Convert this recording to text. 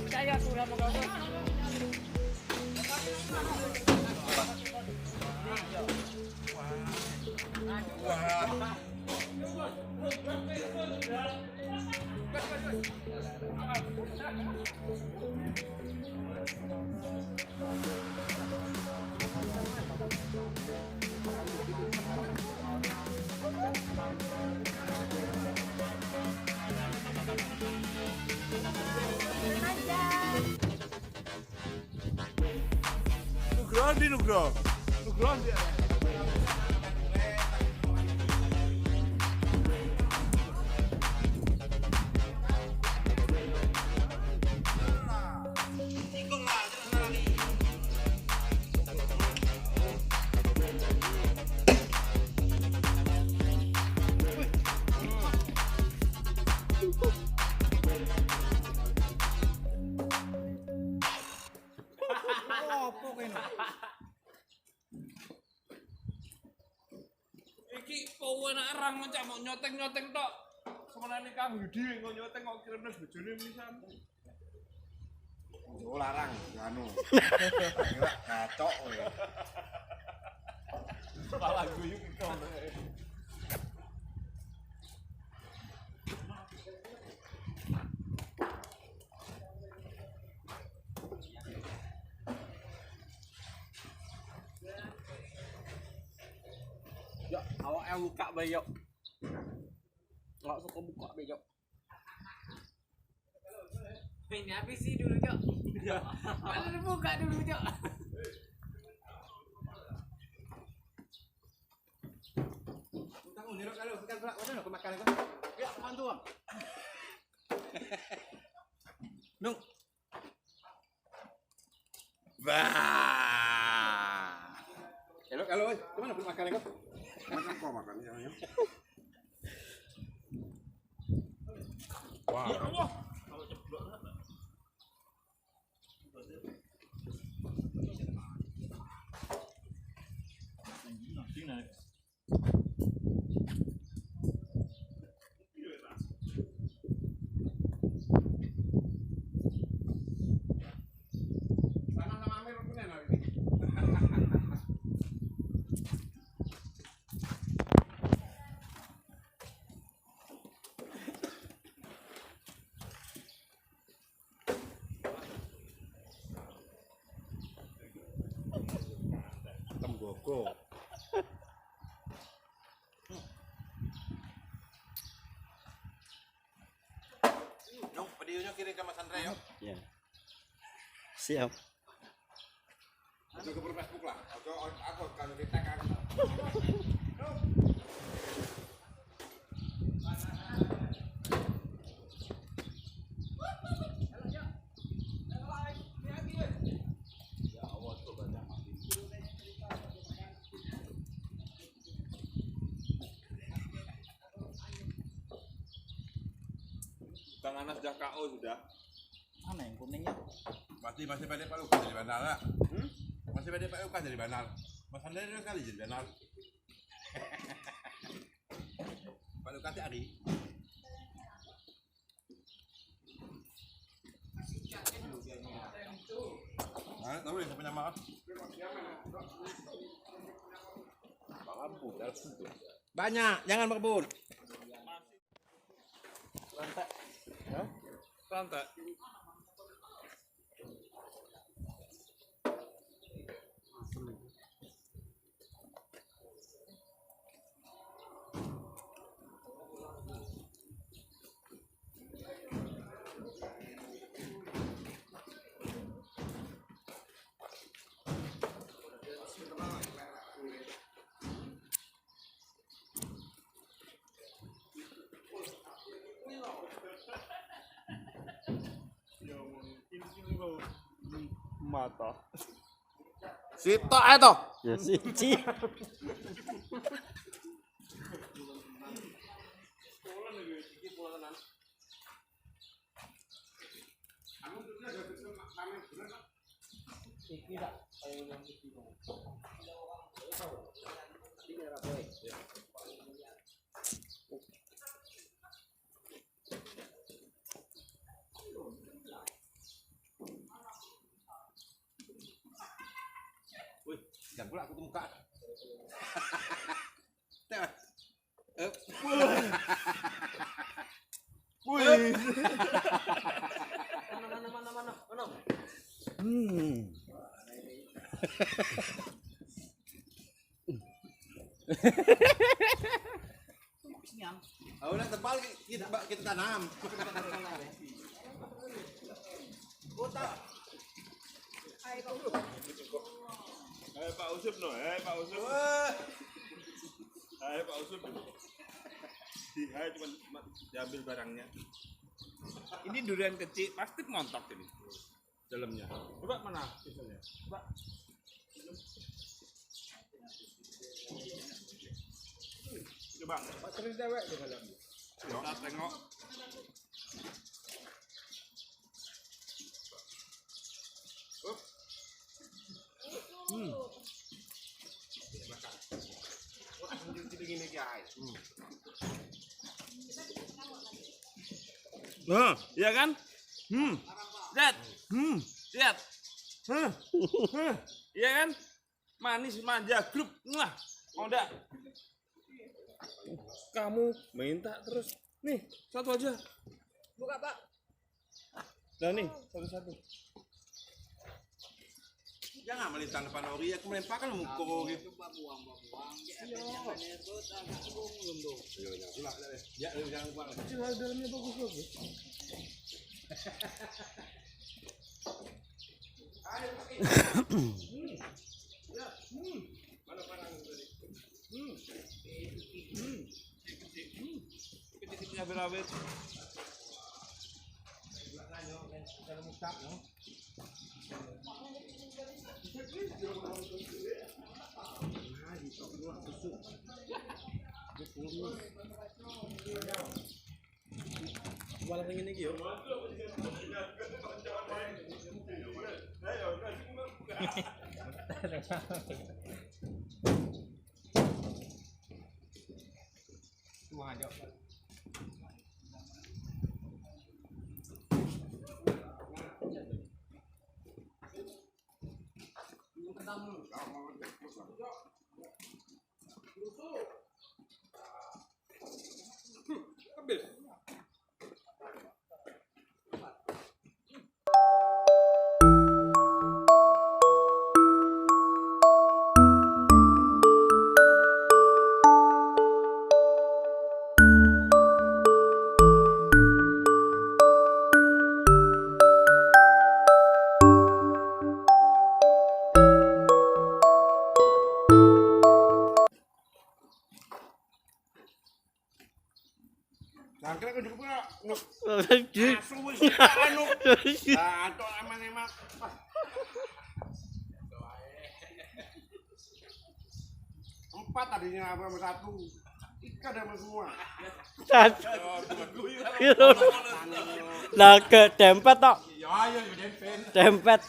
Percaya aku sama kau. Nugroho. Iki kowe nek arang mencak mau nyoteng-nyoteng tok. Semenane Kang Yudi kok nyoteng kok kirene bojone misan. Oh larang anu. Kira gacok kowe. Malah guyu iki. Ya, awake buka bae yo. Enggak suka buka bae yo. Ini habisi dulu, Cok. Kalau buka dulu, Cok. Utang unir kalau sekan pula waduh aku makan itu. Ya, mantu, Bang. Nung. Bah. Kalau kemana pun makan itu? Makan kok makan ya. Wah. Kalau ceblok apa? Sama-sama ambil punya nanti. Tembogo. Nung, videonya kirim ke Mas Andre yuk. Ya. Siap. Itu ke Facebook lah. Aku kalau di tag aku. Bang Anas sudah KO sudah. Mana yang kuningnya? Masih pada Pak Lukas jadi banal lah. Masih pada Pak Lukas jadi banal. Mas Andre itu sekali jadi banal. Pak Lukas hari. Nah, tahu yang punya maaf. Banyak, jangan berebut. Rantai. Ya? Rantai. Mata. Sitok itu. Ya siji. pula aku muka. Teh. Wih. Mana? Oh, udah tebal kita tanam. Pak Usep no, Pak Usep. Pak Usep. Cuma diambil barangnya. Ini durian kecil, pasti montok ini dalamnya. Coba mana pisaunya? Coba. Coba. Pak Tri dewek di dalam. Kita tengok. Iya kan? Lihat. Lihat. Iya kan? Manis manja grup. Wah, mau enggak? Kamu minta terus. Nih, satu aja. Buka, Pak. Nah nih, satu-satu. Jangan melintang depan ori, aku melempar kan mukul gitu. Coba buang. Yang lainnya itu agak belum tuh. Ya, jangan lupa. Kecil dalamnya bagus. Mana parang tadi? Kecil-kecilnya berawet. Walau pengen ini yo. Tuang aja. Ambil. Sangkira kan juga anu wis anu. Ah, atok aman-aman. Empat tadinya apa satu. Ikan ada semua. Lah ke dempet tok. Ya, dempet. Dempet.